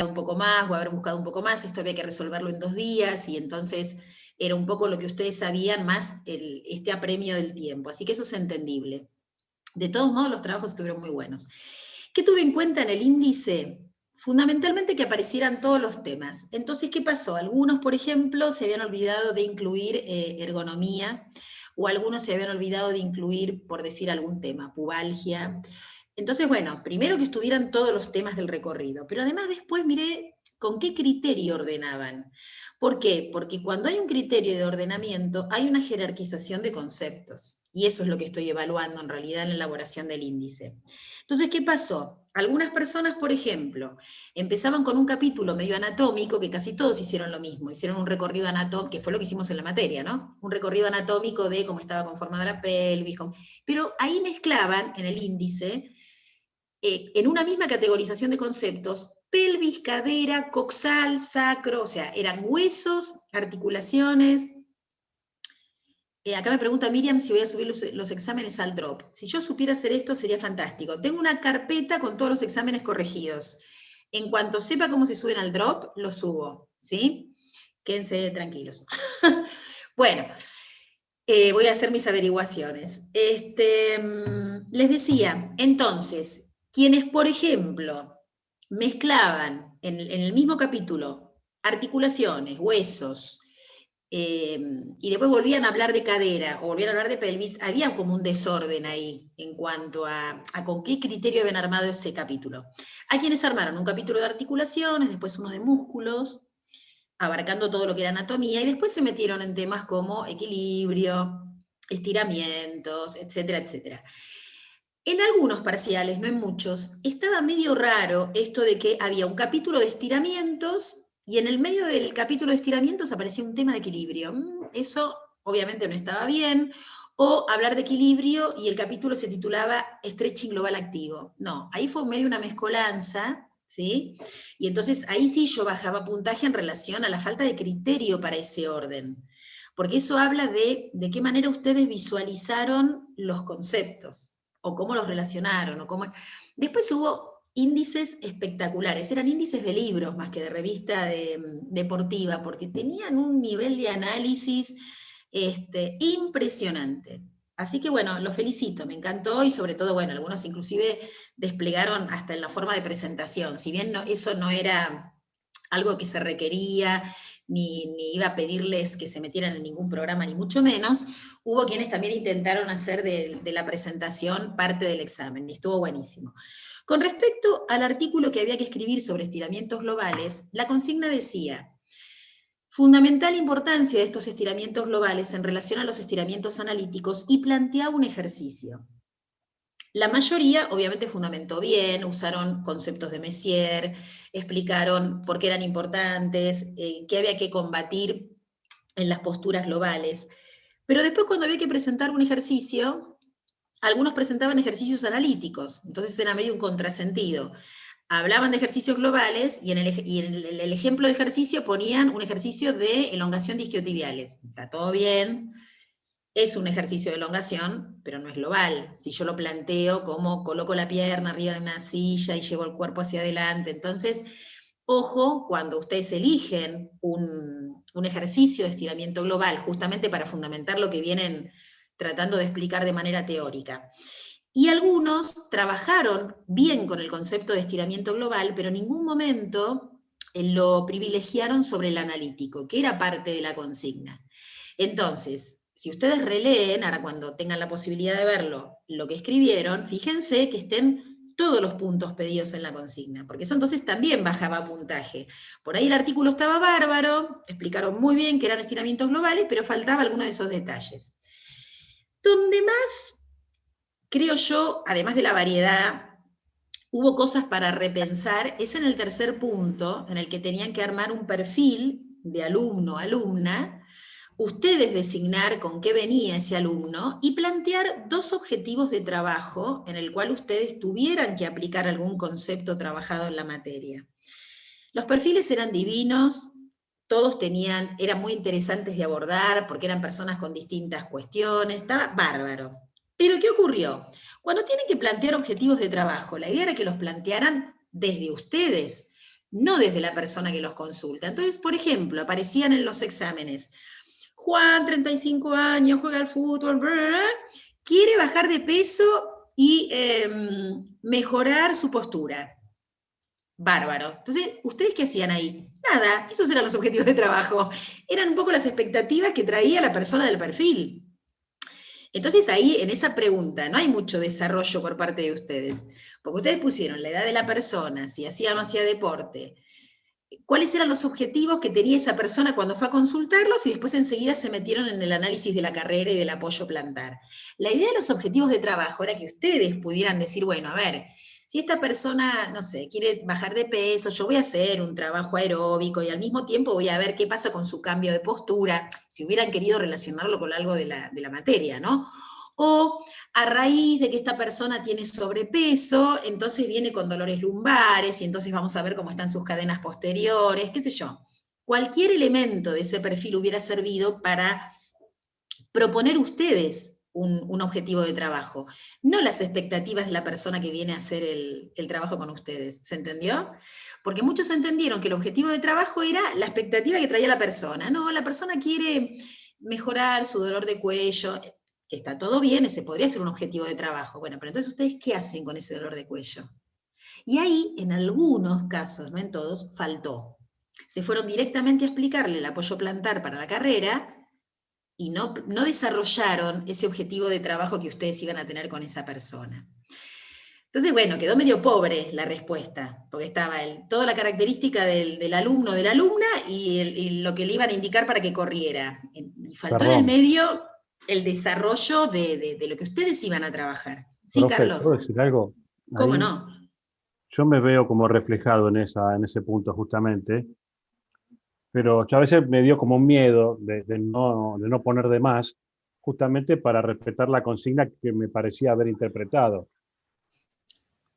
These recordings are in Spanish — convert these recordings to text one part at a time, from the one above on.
un poco más o haber buscado un poco más, esto había que resolverlo en 2 días, y entonces era un poco lo que ustedes sabían más este apremio del tiempo, así que eso es entendible. De todos modos, los trabajos estuvieron muy buenos. ¿Qué tuve en cuenta en el índice? Fundamentalmente que aparecieran todos los temas. Entonces, ¿qué pasó? Algunos, por ejemplo, se habían olvidado de incluir ergonomía, o algunos se habían olvidado de incluir, por decir algún tema, pubalgia. Entonces, bueno, primero que estuvieran todos los temas del recorrido, pero además después miré con qué criterio ordenaban. ¿Por qué? Porque cuando hay un criterio de ordenamiento, hay una jerarquización de conceptos, y eso es lo que estoy evaluando en realidad en la elaboración del índice. Entonces, ¿qué pasó? Algunas personas, por ejemplo, empezaban con un capítulo medio anatómico, que casi todos hicieron lo mismo, hicieron un recorrido anatómico, que fue lo que hicimos en la materia, ¿no? Un recorrido anatómico de cómo estaba conformada la pelvis, pero ahí mezclaban en el índice, en una misma categorización de conceptos, pelvis, cadera, coxal, sacro, o sea, eran huesos, articulaciones. Acá me pregunta Miriam si voy a subir los exámenes al drop. Si yo supiera hacer esto sería fantástico. Tengo una carpeta con todos los exámenes corregidos. En cuanto sepa cómo se suben al drop, los subo, ¿sí? Quédense tranquilos. Bueno, voy a hacer mis averiguaciones. Les decía, entonces, quienes, por ejemplo, mezclaban en el mismo capítulo articulaciones, huesos, y después volvían a hablar de cadera o volvían a hablar de pelvis, había como un desorden ahí en cuanto a con qué criterio habían armado ese capítulo. Hay quienes armaron un capítulo de articulaciones, después uno de músculos, abarcando todo lo que era anatomía, y después se metieron en temas como equilibrio, estiramientos, etcétera, etcétera. En algunos parciales, no en muchos, estaba medio raro esto de que había un capítulo de estiramientos y en el medio del capítulo de estiramientos aparecía un tema de equilibrio. Eso obviamente no estaba bien. O hablar de equilibrio y el capítulo se titulaba Stretching Global Activo. No, ahí fue medio una mezcolanza, ¿sí? Y entonces ahí sí yo bajaba puntaje en relación a la falta de criterio para ese orden. Porque eso habla de qué manera ustedes visualizaron los conceptos o cómo los relacionaron, o cómo... Después hubo índices espectaculares, eran índices de libros más que de revista deportiva, porque tenían un nivel de análisis impresionante. Así que bueno, los felicito, me encantó, y sobre todo, bueno, algunos inclusive desplegaron hasta en la forma de presentación, si bien eso no era algo que se requería, ni iba a pedirles que se metieran en ningún programa, ni mucho menos, hubo quienes también intentaron hacer de la presentación parte del examen, y estuvo buenísimo. Con respecto al artículo que había que escribir sobre estiramientos globales, la consigna decía: fundamental importancia de estos estiramientos globales en relación a los estiramientos analíticos, y planteaba un ejercicio. La mayoría, obviamente, fundamentó bien, usaron conceptos de Messier, explicaron por qué eran importantes, qué había que combatir en las posturas globales. Pero después, cuando había que presentar un ejercicio, algunos presentaban ejercicios analíticos, entonces era medio un contrasentido. Hablaban de ejercicios globales y en el ejemplo de ejercicio ponían un ejercicio de elongación de isquiotibiales. Está todo bien, es un ejercicio de elongación, pero no es global. Si yo lo planteo como coloco la pierna arriba de una silla y llevo el cuerpo hacia adelante, entonces, ojo, cuando ustedes eligen un ejercicio de estiramiento global, justamente para fundamentar lo que vienen tratando de explicar de manera teórica. Y algunos trabajaron bien con el concepto de estiramiento global, pero en ningún momento lo privilegiaron sobre el analítico, que era parte de la consigna. Entonces, si ustedes releen, ahora cuando tengan la posibilidad de verlo, lo que escribieron, fíjense que estén todos los puntos pedidos en la consigna, porque eso entonces también bajaba puntaje. Por ahí el artículo estaba bárbaro, explicaron muy bien que eran estiramientos globales, pero faltaba alguno de esos detalles. Donde más, creo yo, además de la variedad, hubo cosas para repensar, es en el tercer punto, en el que tenían que armar un perfil de alumno, alumna, ustedes designar con qué venía ese alumno y plantear 2 objetivos de trabajo en el cual ustedes tuvieran que aplicar algún concepto trabajado en la materia. Los perfiles eran divinos, todos eran muy interesantes de abordar porque eran personas con distintas cuestiones, estaba bárbaro. Pero ¿qué ocurrió? Cuando tienen que plantear objetivos de trabajo, la idea era que los plantearan desde ustedes, no desde la persona que los consulta. Entonces, por ejemplo, aparecían en los exámenes, Juan, 35 años, juega al fútbol, quiere bajar de peso y mejorar su postura. Bárbaro. Entonces, ¿ustedes qué hacían ahí? Nada, esos eran los objetivos de trabajo. Eran un poco las expectativas que traía la persona del perfil. Entonces ahí, en esa pregunta, no hay mucho desarrollo por parte de ustedes, porque ustedes pusieron la edad de la persona, si hacía o no hacía deporte, cuáles eran los objetivos que tenía esa persona cuando fue a consultarlos y después enseguida se metieron en el análisis de la carrera y del apoyo plantar. La idea de los objetivos de trabajo era que ustedes pudieran decir, bueno, a ver, si esta persona, no sé, quiere bajar de peso, yo voy a hacer un trabajo aeróbico y al mismo tiempo voy a ver qué pasa con su cambio de postura, si hubieran querido relacionarlo con algo de la materia, ¿no? O a raíz de que esta persona tiene sobrepeso, entonces viene con dolores lumbares y entonces vamos a ver cómo están sus cadenas posteriores, qué sé yo. Cualquier elemento de ese perfil hubiera servido para proponer ustedes un objetivo de trabajo, no las expectativas de la persona que viene a hacer el trabajo con ustedes. ¿Se entendió? Porque muchos entendieron que el objetivo de trabajo era la expectativa que traía la persona. No, la persona quiere mejorar su dolor de cuello, que está todo bien, ese podría ser un objetivo de trabajo. Bueno, pero entonces ustedes, ¿qué hacen con ese dolor de cuello? Y ahí, en algunos casos, no en todos, faltó. Se fueron directamente a explicarle el apoyo plantar para la carrera y no desarrollaron ese objetivo de trabajo que ustedes iban a tener con esa persona. Entonces, bueno, quedó medio pobre la respuesta, porque estaba toda la característica del alumno, de la alumna, y lo que le iban a indicar para que corriera. Y faltó en el Perdón, medio el desarrollo de lo que ustedes iban a trabajar. Sí, profe, Carlos, ¿puedo decir algo? ¿cómo Ahí no? yo me veo como reflejado en ese punto justamente, pero yo a veces me dio como un miedo de no poner de más, justamente para respetar la consigna que me parecía haber interpretado.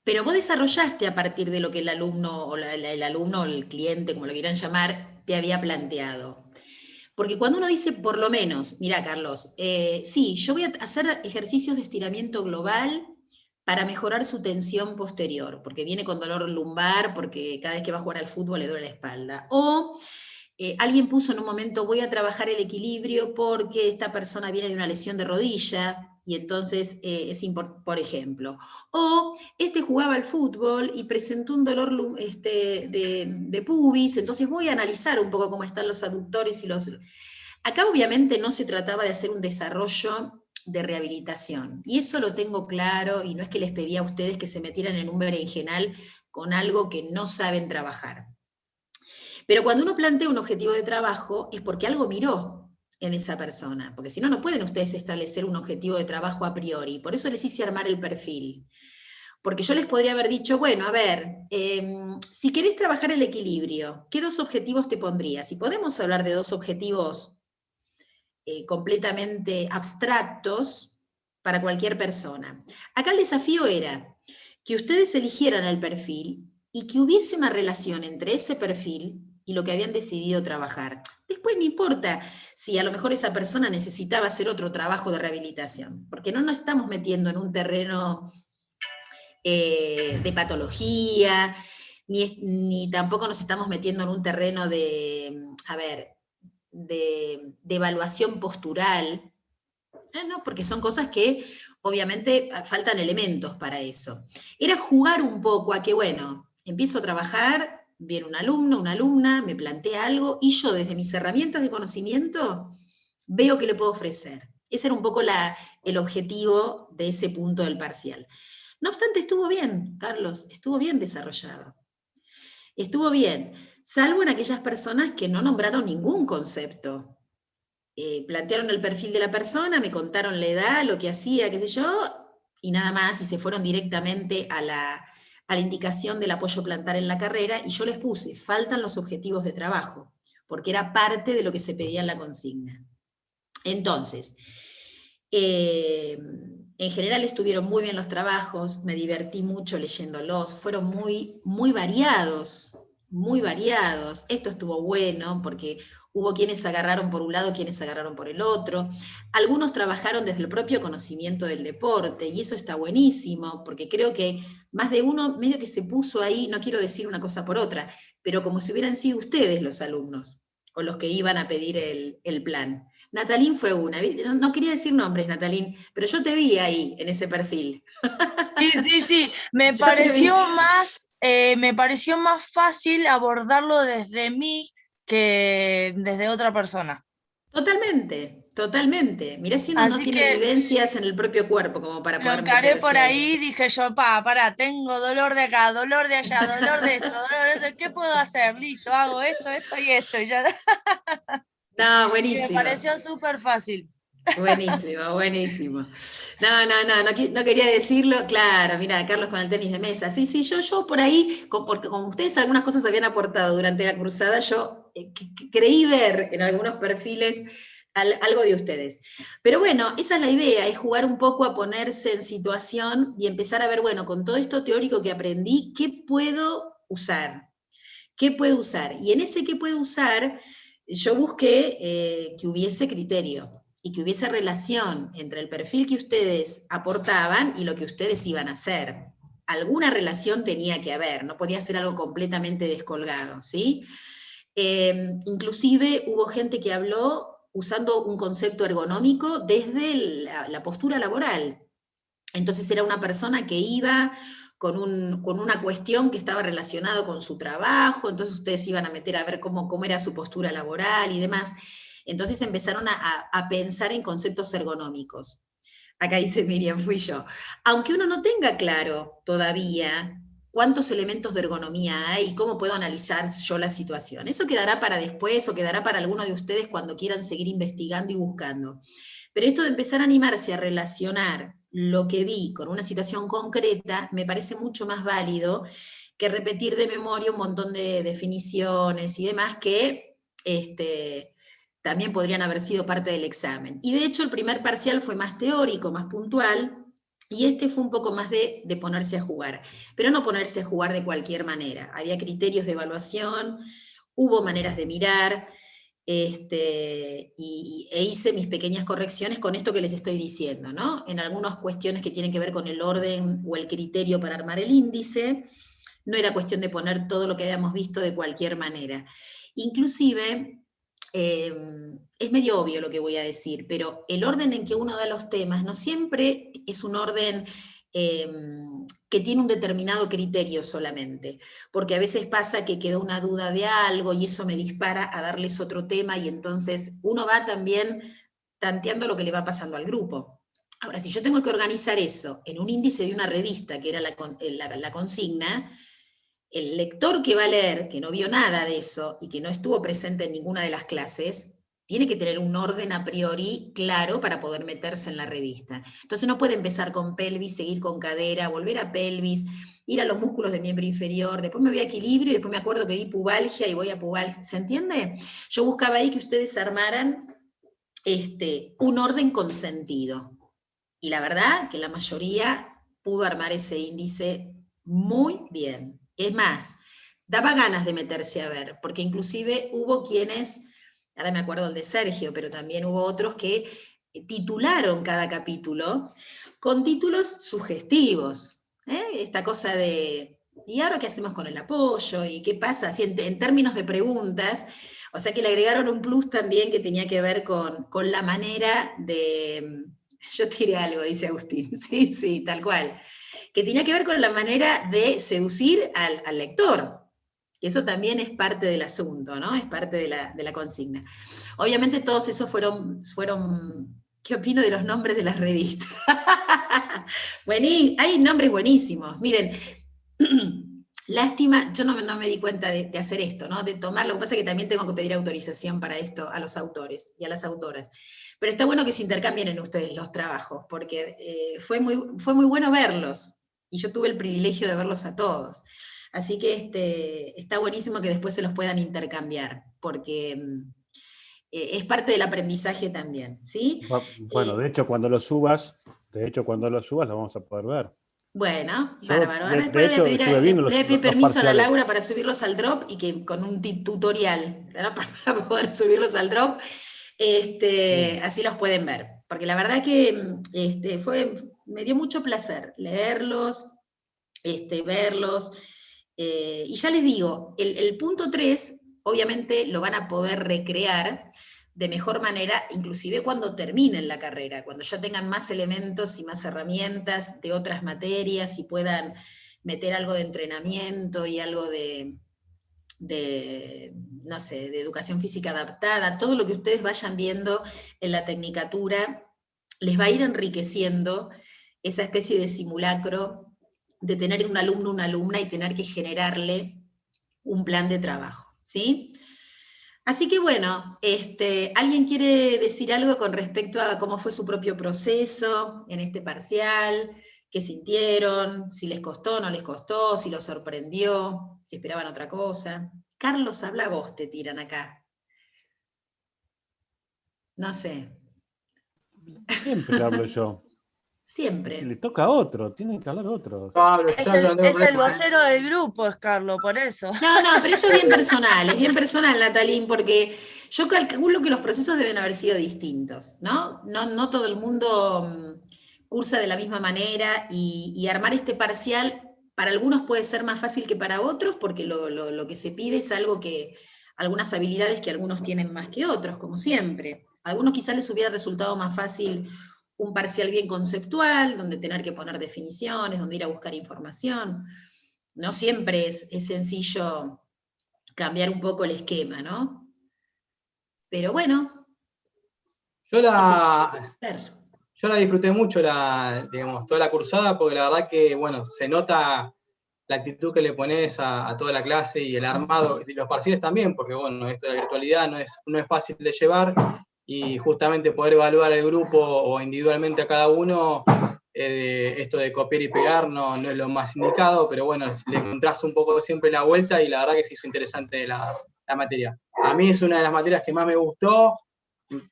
Pero vos desarrollaste a partir de lo que el alumno o el alumno o el cliente, como lo quieran llamar, te había planteado. Porque cuando uno dice, por lo menos, mira, Carlos, sí, yo voy a hacer ejercicios de estiramiento global para mejorar su tensión posterior, porque viene con dolor lumbar, porque cada vez que va a jugar al fútbol le duele la espalda. O alguien puso en un momento, voy a trabajar el equilibrio porque esta persona viene de una lesión de rodilla, y entonces es importante, por ejemplo. O este jugaba al fútbol y presentó un dolor de pubis, entonces voy a analizar un poco cómo están los aductores y los... Acá obviamente no se trataba de hacer un desarrollo de rehabilitación, y eso lo tengo claro, y no es que les pedí a ustedes que se metieran en un berenjenal con algo que no saben trabajar. Pero cuando uno plantea un objetivo de trabajo es porque algo miró en esa persona, porque si no, no pueden ustedes establecer un objetivo de trabajo a priori. Por eso les hice armar el perfil. Porque yo les podría haber dicho, bueno, a ver, si querés trabajar el equilibrio, ¿qué dos objetivos te pondrías? Y podemos hablar de dos objetivos completamente abstractos para cualquier persona. Acá el desafío era que ustedes eligieran el perfil y que hubiese una relación entre ese perfil y lo que habían decidido trabajar. Después no importa si a lo mejor esa persona necesitaba hacer otro trabajo de rehabilitación, porque no nos estamos metiendo en un terreno de patología, ni tampoco nos estamos metiendo en un terreno de, a ver, de evaluación postural, no, porque son cosas que obviamente faltan elementos para eso. Era jugar un poco a que, bueno, empiezo a trabajar, viene un alumno, una alumna, me plantea algo y yo desde mis herramientas de conocimiento veo qué le puedo ofrecer. Ese era un poco el objetivo de ese punto del parcial. No obstante, estuvo bien, Carlos, estuvo bien desarrollado. Estuvo bien, salvo en aquellas personas que no nombraron ningún concepto. Plantearon el perfil de la persona, me contaron la edad, lo que hacía, qué sé yo, y nada más, y se fueron directamente a la indicación del apoyo plantar en la carrera, y yo les puse, faltan los objetivos de trabajo, porque era parte de lo que se pedía en la consigna. Entonces, en general estuvieron muy bien los trabajos, me divertí mucho leyéndolos, fueron muy, muy variados muy variados. Esto estuvo bueno porque hubo quienes agarraron por un lado, quienes agarraron por el otro. Algunos trabajaron desde el propio conocimiento del deporte y eso está buenísimo porque creo que más de uno medio que se puso ahí, no quiero decir una cosa por otra, pero como si hubieran sido ustedes los alumnos o los que iban a pedir el plan. Natalín fue una, ¿viste? No, no quería decir nombres, Natalín, pero yo te vi ahí, en ese perfil. Sí, sí, sí, Yo te vi. me pareció más fácil abordarlo desde mí que desde otra persona. Totalmente, totalmente. Mirá si uno no Así tiene que vivencias en el propio cuerpo como para lo poder encaré por meterse ahí. ahí, dije yo, pará, tengo dolor de acá, dolor de allá, dolor de esto, dolor de eso, ¿qué puedo hacer? Listo, hago esto, esto y esto, y ya. No, Y me buenísimo. pareció súper fácil. Buenísimo, buenísimo. No quería decirlo. Claro, mira, Carlos con el tenis de mesa. Sí, sí, yo por ahí, porque como ustedes algunas cosas habían aportado durante la cruzada, yo creí ver en algunos perfiles algo de ustedes. Pero bueno, esa es la idea, es jugar un poco a ponerse en situación y empezar a ver, bueno, con todo esto teórico que aprendí, ¿qué puedo usar? ¿Qué puedo usar? Y en ese qué puedo usar, yo busqué que hubiese criterio y que hubiese relación entre el perfil que ustedes aportaban y lo que ustedes iban a hacer. Alguna relación tenía que haber, no podía ser algo completamente descolgado, ¿sí? Inclusive hubo gente que habló usando un concepto ergonómico desde la postura laboral. Entonces era una persona que iba con una cuestión que estaba relacionada con su trabajo, entonces ustedes iban a meter a ver cómo era su postura laboral y demás. Entonces empezaron a pensar en conceptos ergonómicos. Acá dice Miriam, fui yo. Aunque uno no tenga claro todavía cuántos elementos de ergonomía hay y cómo puedo analizar yo la situación. Eso quedará para después o quedará para alguno de ustedes cuando quieran seguir investigando y buscando. Pero esto de empezar a animarse a relacionar lo que vi con una situación concreta me parece mucho más válido que repetir de memoria un montón de definiciones y demás que también podrían haber sido parte del examen. Y de hecho el primer parcial fue más teórico, más puntual, y este fue un poco más de ponerse a jugar, pero no ponerse a jugar de cualquier manera. Había criterios de evaluación, hubo maneras de mirar, e hice mis pequeñas correcciones con esto que les estoy diciendo, ¿no? En algunas cuestiones que tienen que ver con el orden o el criterio para armar el índice, no era cuestión de poner todo lo que habíamos visto de cualquier manera. Inclusive, es medio obvio lo que voy a decir, pero el orden en que uno da los temas no siempre es un orden que tiene un determinado criterio solamente, porque a veces pasa que quedó una duda de algo y eso me dispara a darles otro tema y entonces uno va también tanteando lo que le va pasando al grupo. Ahora, si yo tengo que organizar eso en un índice de una revista, que era la consigna, el lector que va a leer, que no vio nada de eso y que no estuvo presente en ninguna de las clases, tiene que tener un orden a priori claro para poder meterse en la revista. Entonces no puede empezar con pelvis, seguir con cadera, volver a pelvis, ir a los músculos de miembro inferior, después me voy a equilibrio y después me acuerdo que di pubalgia y voy a pubalgia. ¿Se entiende? Yo buscaba ahí que ustedes armaran un orden con sentido. Y la verdad que la mayoría pudo armar ese índice muy bien. Es más, daba ganas de meterse a ver, porque inclusive hubo quienes, ahora me acuerdo el de Sergio, pero también hubo otros que titularon cada capítulo con títulos sugestivos. Esta cosa de, ¿y ahora qué hacemos con el apoyo? ¿Y qué pasa? Así, en términos de preguntas, o sea que le agregaron un plus también que tenía que ver con la manera de, yo tiré algo, dice Agustín, sí, sí, tal cual, que tenía que ver con la manera de seducir al lector. Y eso también es parte del asunto, ¿no? Es parte de la consigna. Obviamente todos esos fueron, ¿qué opino de los nombres de las revistas? Hay nombres buenísimos. Miren, lástima, yo no me di cuenta de hacer esto, ¿no? De tomar, lo que pasa es que también tengo que pedir autorización para esto a los autores y a las autoras. Pero está bueno que se intercambien en ustedes los trabajos, porque fue muy bueno verlos, y yo tuve el privilegio de verlos a todos. Así que está buenísimo que después se los puedan intercambiar, porque es parte del aprendizaje también, ¿sí? Bueno, de hecho, cuando lo subas, lo vamos a poder ver. Bueno, Yo, bárbaro. Ahora de después le voy a hecho, pedir, estuve le viendo voy a pedir los permiso a la parciales. Laura para subirlos al drop y que con un tutorial, ¿no? Para poder subirlos al drop, así los pueden ver. Porque la verdad que me dio mucho placer leerlos, verlos. Y ya les digo, el punto 3, obviamente lo van a poder recrear de mejor manera, inclusive cuando terminen la carrera, cuando ya tengan más elementos y más herramientas de otras materias y puedan meter algo de entrenamiento y algo no sé, de educación física adaptada, todo lo que ustedes vayan viendo en la tecnicatura les va a ir enriqueciendo esa especie de simulacro de tener un alumno, una alumna y tener que generarle un plan de trabajo, ¿sí? Así que bueno, ¿alguien quiere decir algo con respecto a cómo fue su propio proceso en este parcial? ¿Qué sintieron? ¿Si les costó, no les costó? ¿Si los sorprendió? ¿Si esperaban otra cosa? Carlos, habla vos, te tiran acá. No sé. Siempre hablo yo. Siempre. Y le toca a otro, tienen que hablar otros. Pablo, Es yo no tengo el problema, vocero del grupo, es Carlos, por eso. No, pero esto es bien personal, Natalín, porque yo calculo que los procesos deben haber sido distintos, ¿no? No todo el mundo cursa de la misma manera y armar este parcial para algunos puede ser más fácil que para otros porque lo que se pide es algunas habilidades que algunos tienen más que otros, como siempre. A algunos quizás les hubiera resultado más fácil un parcial bien conceptual, donde tener que poner definiciones, donde ir a buscar información. No siempre es sencillo cambiar un poco el esquema, ¿no? Pero bueno, Yo es el la, hacer. yo la disfruté mucho, digamos, toda la cursada, porque la verdad que, bueno, se nota la actitud que le pones a toda la clase y el armado, y los parciales también, porque, bueno, esto de la virtualidad no es fácil de llevar, y justamente poder evaluar al grupo o individualmente a cada uno, esto de copiar y pegar no es lo más indicado, pero bueno, le encontrás un poco siempre la vuelta y la verdad que se hizo interesante la materia. A mí es una de las materias que más me gustó,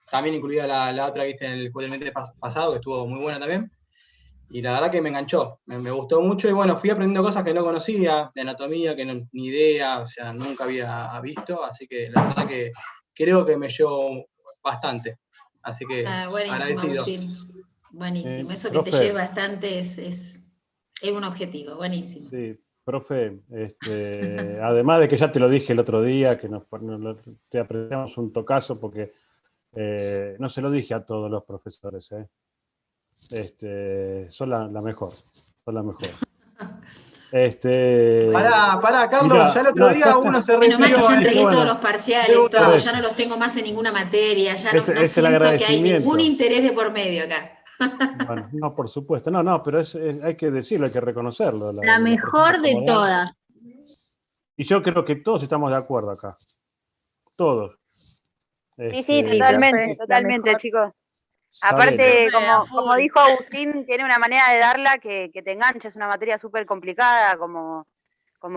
también incluida la otra que viste en el cuatrimestre pasado, que estuvo muy buena también, y la verdad que me enganchó, me gustó mucho, y bueno, fui aprendiendo cosas que no conocía, de anatomía, que ni idea, o sea, nunca había visto, así que la verdad que creo que me llevó bastante, así que Buenísimo, agradecido. Agustín. Buenísimo. Eso que te Profe, lleva bastante es un objetivo, buenísimo. sí, profe, además de que ya te lo dije el otro día, que te apreciamos un tocazo porque no se lo dije a todos los profesores, son la mejor, son la mejor. Pará, Carlos, Mirá, ya el otro día uno se Menos mal que refirió ya a entregué bueno, todos los parciales, por todo, eso. ya no los tengo más en ninguna materia, ya Es no el siento que hay ningún agradecimiento. interés de por medio acá. Bueno, no, por supuesto. No, pero hay que decirlo, hay que reconocerlo. La mejor de todas. Y yo creo que todos estamos de acuerdo acá. Todos. Sí, totalmente, chicos. Aparte, como dijo Agustín, tiene una manera de darla que te engancha, es una materia súper complicada, como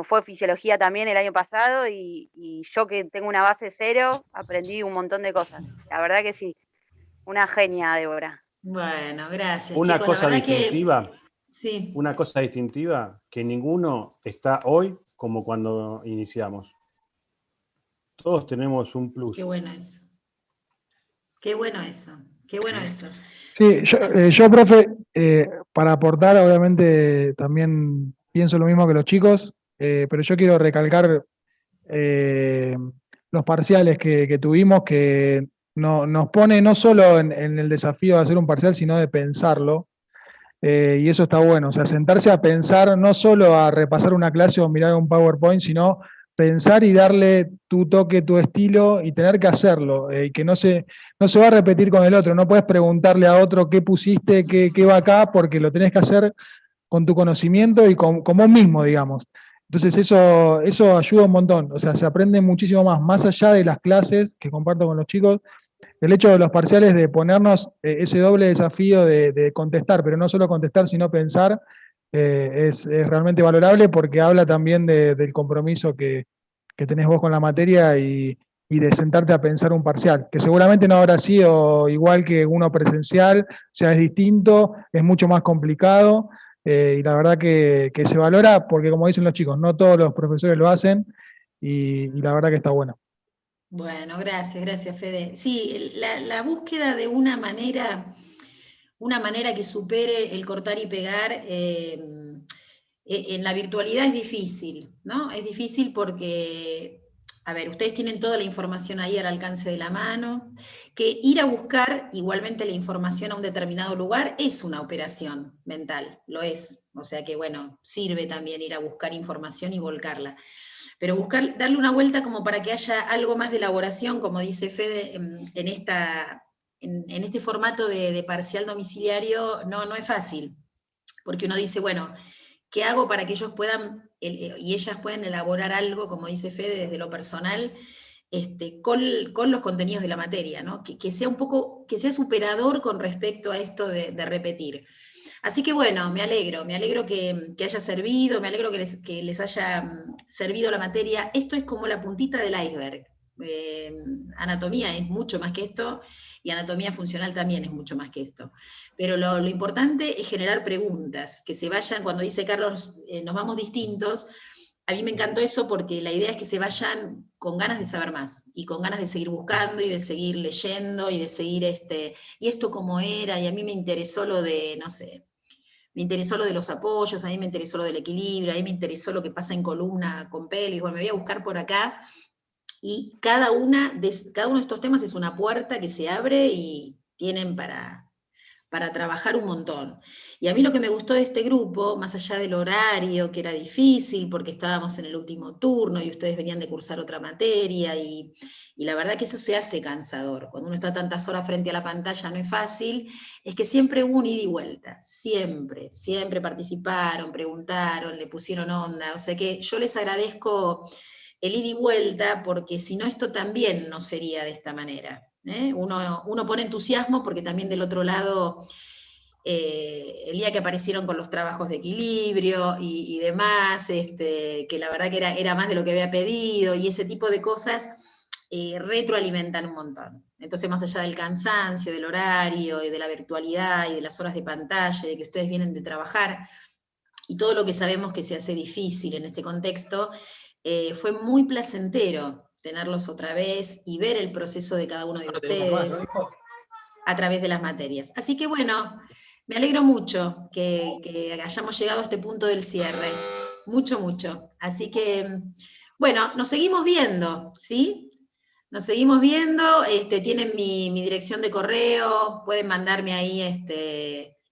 fue fisiología también el año pasado, y yo que tengo una base cero, aprendí un montón de cosas. La verdad que sí, una genia, Débora. Bueno, gracias, Una chicos. cosa La verdad distintiva, que sí. una cosa distintiva, que ninguno está hoy como cuando iniciamos. Todos tenemos un plus. Qué bueno eso. Qué bueno eso. Qué bueno eso. Sí, yo profe, para aportar, obviamente también pienso lo mismo que los chicos, pero yo quiero recalcar los parciales que tuvimos, que nos pone no solo en el desafío de hacer un parcial, sino de pensarlo, y eso está bueno, o sea, sentarse a pensar, no solo a repasar una clase o mirar un PowerPoint, sino pensar y darle tu toque, tu estilo y tener que hacerlo, y que no se va a repetir con el otro, no puedes preguntarle a otro qué pusiste, qué va acá, porque lo tenés que hacer con tu conocimiento y con vos mismo, digamos. Entonces eso ayuda un montón, o sea, se aprende muchísimo más allá de las clases que comparto con los chicos, el hecho de los parciales de ponernos ese doble desafío de contestar, pero no solo contestar, sino pensar, es realmente valorable porque habla también del compromiso que tenés vos con la materia y de sentarte a pensar un parcial, que seguramente no habrá sido igual que uno presencial, o sea, es distinto, es mucho más complicado, y la verdad que se valora porque, como dicen los chicos, no todos los profesores lo hacen, y la verdad que está bueno. Bueno, gracias Fede. Sí, la búsqueda de una manera que supere el cortar y pegar en la virtualidad es difícil, ¿no? Es difícil porque, a ver, ustedes tienen toda la información ahí al alcance de la mano, que ir a buscar igualmente la información a un determinado lugar es una operación mental, lo es. O sea que, bueno, sirve también ir a buscar información y volcarla. Pero darle una vuelta como para que haya algo más de elaboración, como dice Fede, en este formato de parcial domiciliario, no es fácil, porque uno dice, bueno, ¿qué hago para que ellos puedan, y ellas puedan elaborar algo, como dice Fede, desde lo personal, con los contenidos de la materia, ¿no? Que sea que sea superador con respecto a esto de repetir. Así que bueno, me alegro que haya servido, me alegro que les haya servido la materia. Esto es como la puntita del iceberg. Anatomía es mucho más que esto, y anatomía funcional también es mucho más que esto. Pero lo importante es generar preguntas, que se vayan, cuando dice Carlos, nos vamos distintos. A mí me encantó eso porque la idea es que se vayan con ganas de saber más, y con ganas de seguir buscando, y de seguir leyendo, y de seguir y esto cómo era, y a mí me interesó lo de, no sé, me interesó lo de los apoyos, a mí me interesó lo del equilibrio, a mí me interesó lo que pasa en columna con pelvis, bueno, me voy a buscar por acá, y cada uno de estos temas es una puerta que se abre y tienen para trabajar un montón. Y a mí lo que me gustó de este grupo, más allá del horario, que era difícil porque estábamos en el último turno y ustedes venían de cursar otra materia, y la verdad que eso se hace cansador. Cuando uno está tantas horas frente a la pantalla no es fácil, es que siempre hubo un ida y vuelta, siempre participaron, preguntaron, le pusieron onda, o sea que yo les agradezco el ida y vuelta, porque si no esto también no sería de esta manera. Uno pone entusiasmo porque también del otro lado, el día que aparecieron con los trabajos de equilibrio y demás, que la verdad que era más de lo que había pedido, y ese tipo de cosas retroalimentan un montón. Entonces, más allá del cansancio, del horario, y de la virtualidad, y de las horas de pantalla, de que ustedes vienen de trabajar, y todo lo que sabemos que se hace difícil en este contexto, fue muy placentero tenerlos otra vez y ver el proceso de cada uno de ustedes a través de las materias. Así que bueno, me alegro mucho que hayamos llegado a este punto del cierre. Mucho. Así que, bueno, nos seguimos viendo, ¿sí? Nos seguimos viendo, tienen mi dirección de correo, pueden mandarme ahí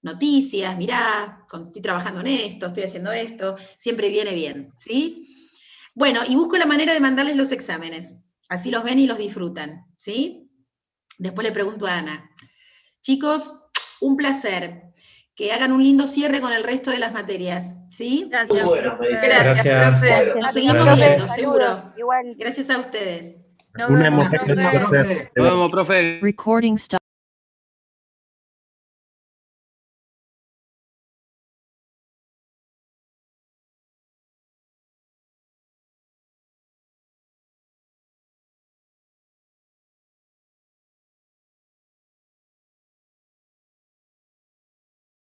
noticias, mirá, estoy trabajando en esto, estoy haciendo esto, siempre viene bien, ¿sí? Bueno, y busco la manera de mandarles los exámenes, así los ven y los disfrutan, ¿sí? Después le pregunto a Ana. Chicos, un placer. Que hagan un lindo cierre con el resto de las materias, ¿sí? Gracias, profe. Gracias, profe. Nos seguimos Profe, viendo, saludos. seguro. Igual. Gracias a ustedes. Nos Una vemos, emoción, profe. profe. Nos vemos, profe. Recording stop.